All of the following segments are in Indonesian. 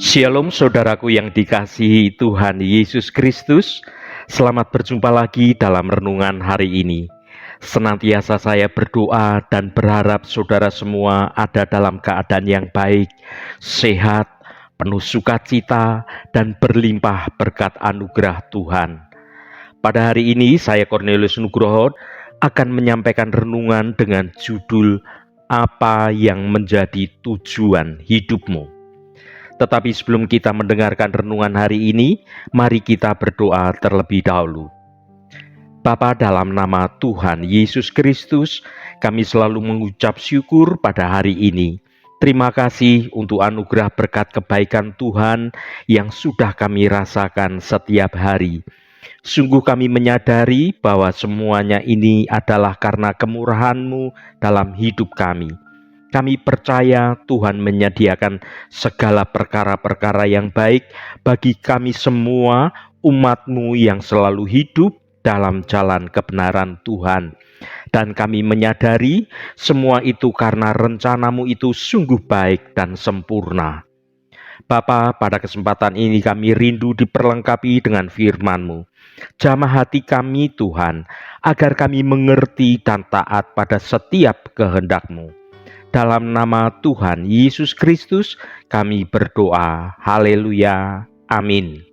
Shalom saudaraku yang dikasihi Tuhan Yesus Kristus. Selamat berjumpa lagi dalam renungan hari ini. Senantiasa saya berdoa dan berharap saudara semua ada dalam keadaan yang baik, sehat, penuh sukacita, dan berlimpah berkat anugerah Tuhan. Pada hari ini saya Cornelius Nugroho akan menyampaikan renungan dengan judul Apa yang menjadi tujuan hidupmu? Tetapi sebelum kita mendengarkan renungan hari ini, mari kita berdoa terlebih dahulu. Bapa, dalam nama Tuhan Yesus Kristus, kami selalu mengucap syukur pada hari ini. Terima kasih untuk anugerah berkat kebaikan Tuhan yang sudah kami rasakan setiap hari. Sungguh kami menyadari bahwa semuanya ini adalah karena kemurahan-Mu dalam hidup kami. Kami percaya Tuhan menyediakan segala perkara-perkara yang baik bagi kami semua umat-Mu yang selalu hidup dalam jalan kebenaran Tuhan. Dan kami menyadari semua itu karena rencana-Mu itu sungguh baik dan sempurna. Bapa, pada kesempatan ini kami rindu diperlengkapi dengan firman-Mu. Jamah hati kami Tuhan, agar kami mengerti dan taat pada setiap kehendak-Mu. Dalam nama Tuhan Yesus Kristus kami berdoa. Haleluya. Amin.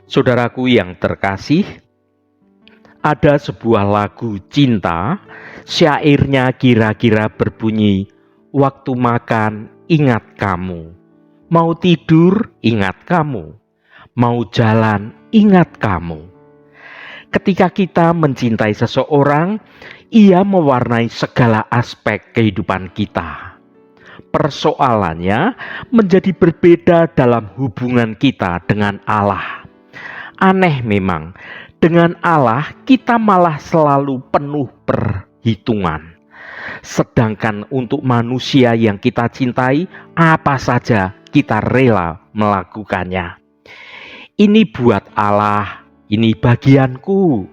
Saudaraku yang terkasih, ada sebuah lagu cinta, syairnya kira-kira berbunyi, waktu makan ingat kamu, mau tidur ingat kamu, mau jalan ingat kamu. Ketika kita mencintai seseorang, ia mewarnai segala aspek kehidupan kita. Persoalannya menjadi berbeda dalam hubungan kita dengan Allah. Aneh memang, dengan Allah kita malah selalu penuh perhitungan. Sedangkan untuk manusia yang kita cintai, apa saja kita rela melakukannya. Ini buat Allah, ini bagianku,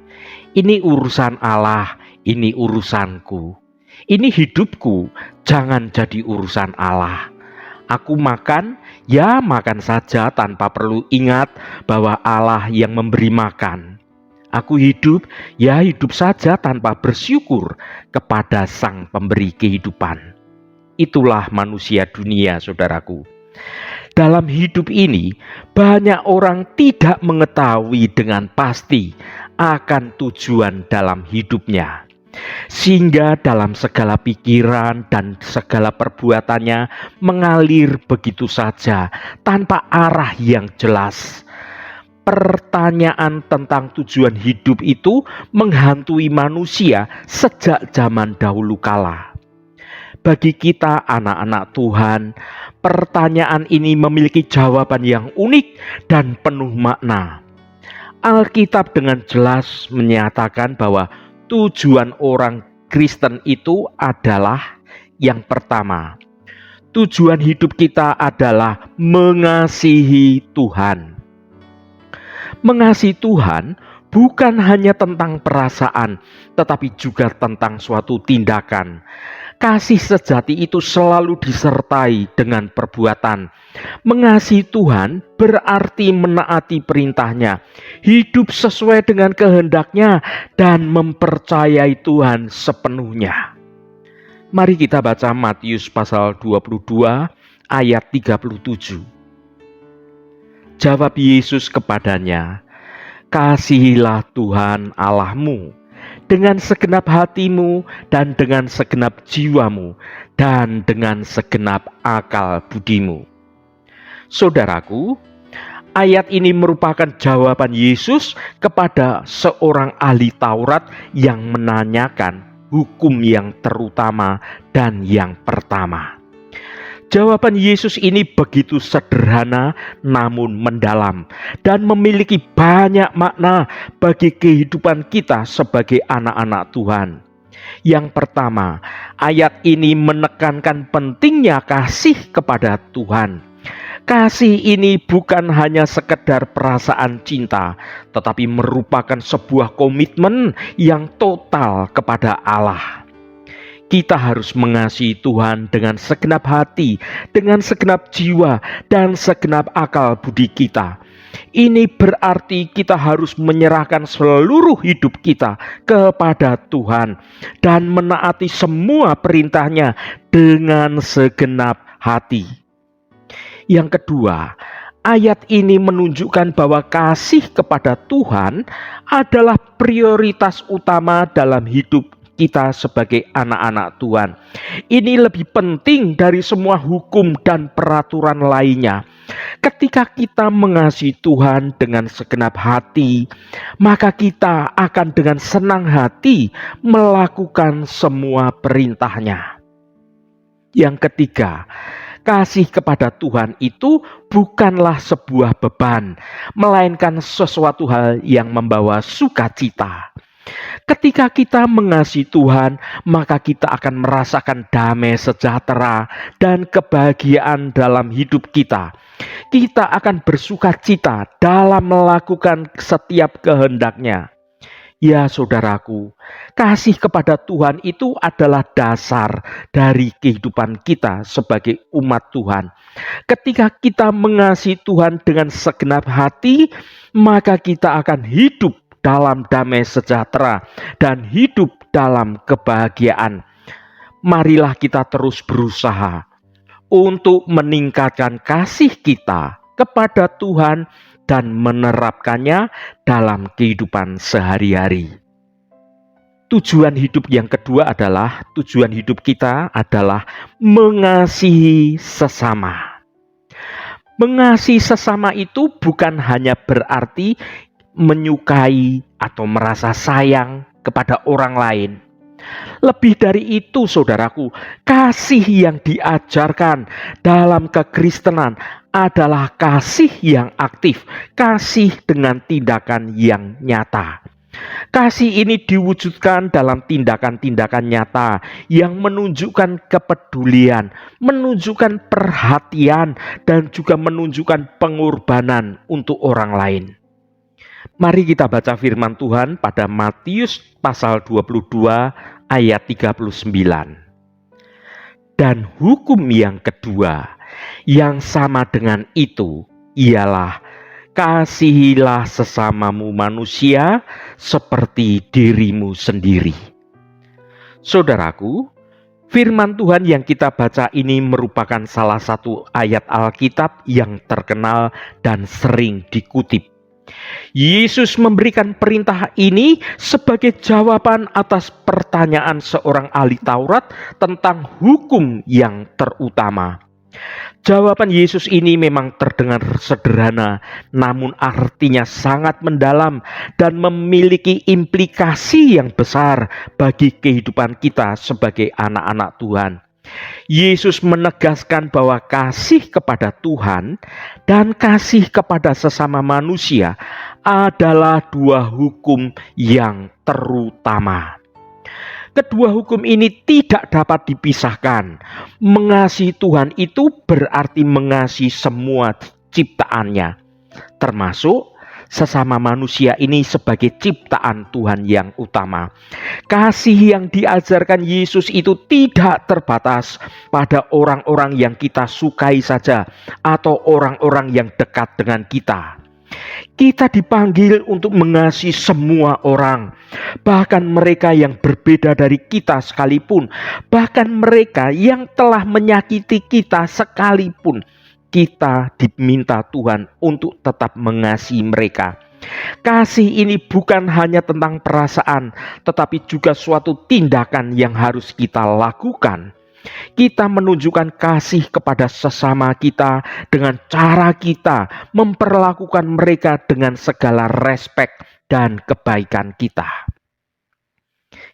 ini urusan Allah, ini urusanku, ini hidupku, jangan jadi urusan Allah. Aku makan, ya makan saja tanpa perlu ingat bahwa Allah yang memberi makan. Aku hidup, ya hidup saja tanpa bersyukur kepada Sang Pemberi kehidupan. Itulah manusia dunia, saudaraku. Dalam hidup ini, banyak orang tidak mengetahui dengan pasti akan tujuan dalam hidupnya. Sehingga dalam segala pikiran dan segala perbuatannya mengalir begitu saja tanpa arah yang jelas. Pertanyaan tentang tujuan hidup itu menghantui manusia sejak zaman dahulu kala. Bagi kita anak-anak Tuhan, pertanyaan ini memiliki jawaban yang unik dan penuh makna. Alkitab dengan jelas menyatakan bahwa tujuan orang Kristen itu adalah yang pertama, tujuan hidup kita adalah mengasihi Tuhan. Mengasihi Tuhan bukan hanya tentang perasaan, tetapi juga tentang suatu tindakan. Kasih sejati itu selalu disertai dengan perbuatan. Mengasihi Tuhan berarti menaati perintahnya, hidup sesuai dengan kehendaknya, dan mempercayai Tuhan sepenuhnya. Mari kita baca Matius pasal 22 ayat 37. Jawab Yesus kepadanya, kasihilah Tuhan Allahmu dengan segenap hatimu dan dengan segenap jiwamu dan dengan segenap akal budimu. Saudaraku, ayat ini merupakan jawaban Yesus kepada seorang ahli Taurat yang menanyakan hukum yang terutama dan yang pertama. Jawaban Yesus ini begitu sederhana namun mendalam dan memiliki banyak makna bagi kehidupan kita sebagai anak-anak Tuhan. Yang pertama, ayat ini menekankan pentingnya kasih kepada Tuhan. Kasih ini bukan hanya sekedar perasaan cinta, tetapi merupakan sebuah komitmen yang total kepada Allah. Kita harus mengasihi Tuhan dengan segenap hati, dengan segenap jiwa, dan segenap akal budi kita. Ini berarti kita harus menyerahkan seluruh hidup kita kepada Tuhan dan menaati semua perintahnya dengan segenap hati. Yang kedua, ayat ini menunjukkan bahwa kasih kepada Tuhan adalah prioritas utama dalam hidup kita sebagai anak-anak Tuhan. Ini lebih penting dari semua hukum dan peraturan lainnya. Ketika kita mengasihi Tuhan dengan segenap hati, maka kita akan dengan senang hati melakukan semua perintahnya. Yang ketiga, kasih kepada Tuhan itu bukanlah sebuah beban, melainkan sesuatu hal yang membawa sukacita. Ketika kita mengasihi Tuhan, maka kita akan merasakan damai sejahtera dan kebahagiaan dalam hidup kita. Kita akan bersukacita dalam melakukan setiap kehendak-Nya. Ya saudaraku, kasih kepada Tuhan itu adalah dasar dari kehidupan kita sebagai umat Tuhan. Ketika kita mengasihi Tuhan dengan segenap hati, maka kita akan hidup dalam damai sejahtera dan hidup dalam kebahagiaan. Marilah kita terus berusaha untuk meningkatkan kasih kita kepada Tuhan dan menerapkannya dalam kehidupan sehari-hari. Tujuan hidup yang kedua adalah mengasihi sesama. Mengasihi sesama itu bukan hanya berarti menyukai atau merasa sayang kepada orang lain. Lebih dari itu, saudaraku, kasih yang diajarkan dalam kekristenan adalah kasih yang aktif, kasih dengan tindakan yang nyata. Kasih ini diwujudkan dalam tindakan-tindakan nyata yang menunjukkan kepedulian, menunjukkan perhatian, dan juga menunjukkan pengorbanan untuk orang lain. Mari kita baca firman Tuhan pada Matius pasal 22 ayat 39. Dan hukum yang kedua yang sama dengan itu ialah kasihilah sesamamu manusia seperti dirimu sendiri. Saudaraku, firman Tuhan yang kita baca ini merupakan salah satu ayat Alkitab yang terkenal dan sering dikutip. Yesus memberikan perintah ini sebagai jawaban atas pertanyaan seorang ahli Taurat tentang hukum yang terutama. Jawaban Yesus ini memang terdengar sederhana, namun artinya sangat mendalam dan memiliki implikasi yang besar bagi kehidupan kita sebagai anak-anak Tuhan. Yesus menegaskan bahwa kasih kepada Tuhan dan kasih kepada sesama manusia adalah dua hukum yang terutama. Kedua hukum ini tidak dapat dipisahkan. Mengasihi Tuhan itu berarti mengasihi semua ciptaannya, termasuk sesama manusia ini sebagai ciptaan Tuhan yang utama. Kasih yang diajarkan Yesus itu tidak terbatas pada orang-orang yang kita sukai saja atau orang-orang yang dekat dengan kita. Kita dipanggil untuk mengasihi semua orang, bahkan mereka yang berbeda dari kita sekalipun, bahkan mereka yang telah menyakiti kita sekalipun. Kita diminta Tuhan untuk tetap mengasihi mereka. Kasih ini bukan hanya tentang perasaan, tetapi juga suatu tindakan yang harus kita lakukan. Kita menunjukkan kasih kepada sesama kita dengan cara kita memperlakukan mereka dengan segala respek dan kebaikan kita.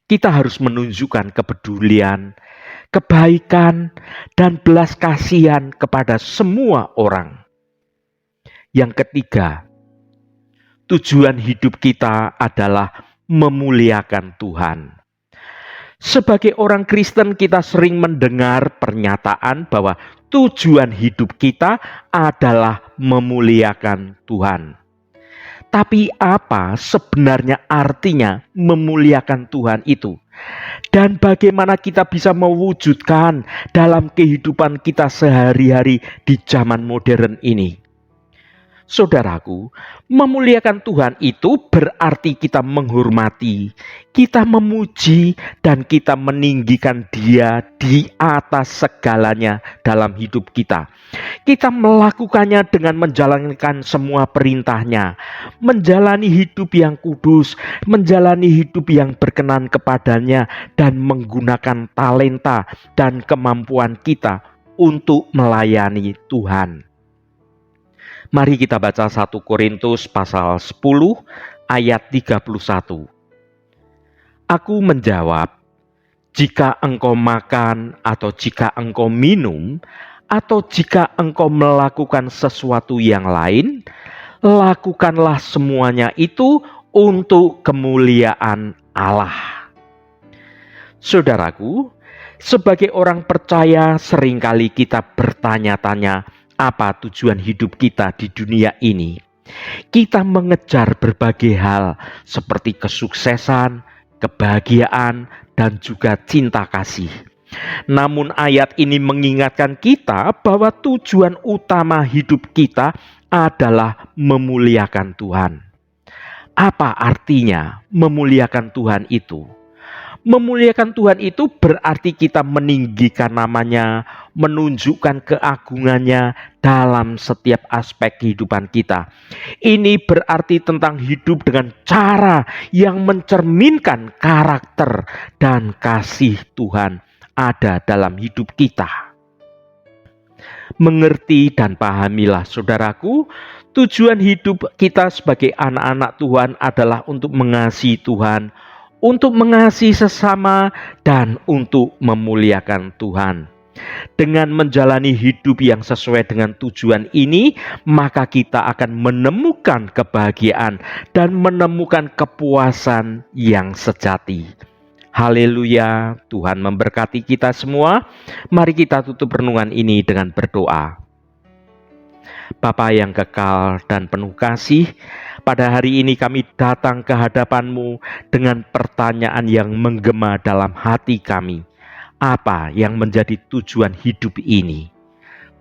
Kita harus menunjukkan kepedulian, kebaikan, dan belas kasihan kepada semua orang. Yang ketiga, tujuan hidup kita adalah memuliakan Tuhan. Sebagai orang Kristen, kita sering mendengar pernyataan bahwa tujuan hidup kita adalah memuliakan Tuhan. Tapi apa sebenarnya artinya memuliakan Tuhan itu? dan bagaimana kita bisa mewujudkan dalam kehidupan kita sehari-hari di zaman modern ini. Saudaraku, memuliakan Tuhan itu berarti kita menghormati, kita memuji, dan kita meninggikan Dia di atas segalanya dalam hidup kita. Kita melakukannya dengan menjalankan semua perintahnya, menjalani hidup yang kudus, menjalani hidup yang berkenan kepadanya, dan menggunakan talenta dan kemampuan kita untuk melayani Tuhan. Mari kita baca 1 Korintus pasal 10 ayat 31. Aku menjawab, jika engkau makan atau jika engkau minum atau jika engkau melakukan sesuatu yang lain, lakukanlah semuanya itu untuk kemuliaan Allah. Saudaraku, sebagai orang percaya seringkali kita bertanya-tanya, apa tujuan hidup kita di dunia ini? Kita mengejar berbagai hal seperti kesuksesan, kebahagiaan, dan juga cinta kasih. Namun ayat ini mengingatkan kita bahwa tujuan utama hidup kita adalah memuliakan Tuhan. Apa artinya memuliakan Tuhan itu? Memuliakan Tuhan itu berarti kita meninggikan namanya, menunjukkan keagungannya dalam setiap aspek kehidupan kita. Ini berarti tentang hidup dengan cara yang mencerminkan karakter dan kasih Tuhan ada dalam hidup kita. Mengerti dan pahamilah saudaraku, tujuan hidup kita sebagai anak-anak Tuhan adalah untuk mengasihi Tuhan, untuk mengasihi sesama, dan untuk memuliakan Tuhan. Dengan menjalani hidup yang sesuai dengan tujuan ini, maka kita akan menemukan kebahagiaan dan menemukan kepuasan yang sejati. Haleluya, Tuhan memberkati kita semua. Mari kita tutup renungan ini dengan berdoa. Bapa yang kekal dan penuh kasih, pada hari ini kami datang ke hadapan-Mu dengan pertanyaan yang menggema dalam hati kami. Apa yang menjadi tujuan hidup ini?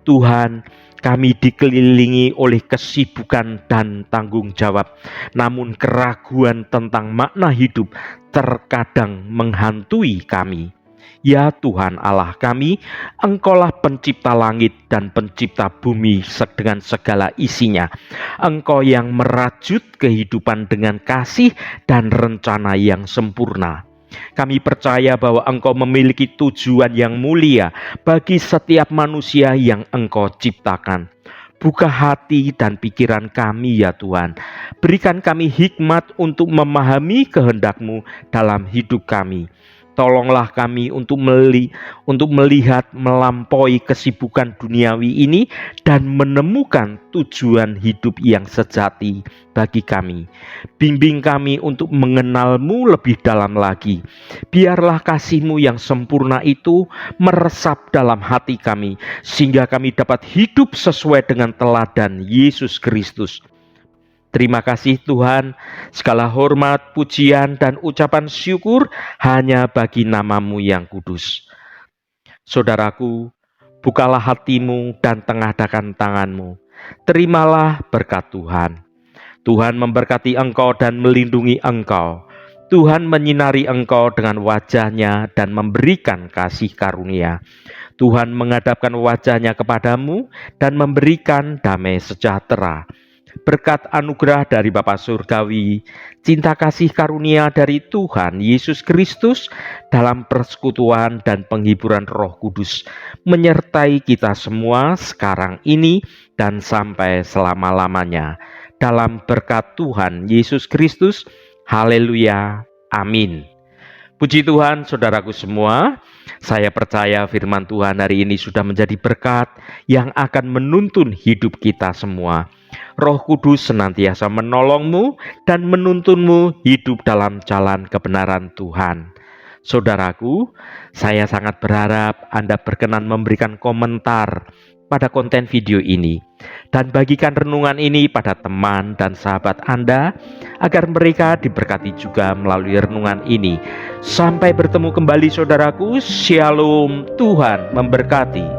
Tuhan, kami dikelilingi oleh kesibukan dan tanggung jawab, namun keraguan tentang makna hidup terkadang menghantui kami. Ya Tuhan Allah kami, Engkaulah pencipta langit dan pencipta bumi dengan segala isinya. Engkau yang merajut kehidupan dengan kasih dan rencana yang sempurna. Kami percaya bahwa Engkau memiliki tujuan yang mulia bagi setiap manusia yang Engkau ciptakan. Buka hati dan pikiran kami ya Tuhan. Berikan kami hikmat untuk memahami kehendak-Mu dalam hidup kami. Tolonglah kami untuk melihat melampaui kesibukan duniawi ini dan menemukan tujuan hidup yang sejati bagi kami. Bimbing kami untuk mengenal-Mu lebih dalam lagi. Biarlah kasih-Mu yang sempurna itu meresap dalam hati kami, sehingga kami dapat hidup sesuai dengan teladan Yesus Kristus. Terima kasih Tuhan, segala hormat, pujian, dan ucapan syukur hanya bagi nama-Mu yang kudus. Saudaraku, bukalah hatimu dan tengadahkan tanganmu. Terimalah berkat Tuhan. Tuhan memberkati engkau dan melindungi engkau. Tuhan menyinari engkau dengan wajah-Nya dan memberikan kasih karunia. Tuhan menghadapkan wajah-Nya kepadamu dan memberikan damai sejahtera. Berkat anugerah dari Bapa Surgawi, cinta kasih karunia dari Tuhan Yesus Kristus dalam persekutuan dan penghiburan Roh Kudus menyertai kita semua sekarang ini dan sampai selama-lamanya. Dalam berkat Tuhan Yesus Kristus, haleluya, amin. Puji Tuhan, saudaraku semua, saya percaya firman Tuhan hari ini sudah menjadi berkat yang akan menuntun hidup kita semua. Roh Kudus senantiasa menolongmu dan menuntunmu hidup dalam jalan kebenaran Tuhan. Saudaraku, saya sangat berharap Anda berkenan memberikan komentar pada konten video ini dan bagikan renungan ini pada teman dan sahabat Anda agar mereka diberkati juga melalui renungan ini. Sampai bertemu kembali saudaraku. Shalom, Tuhan memberkati.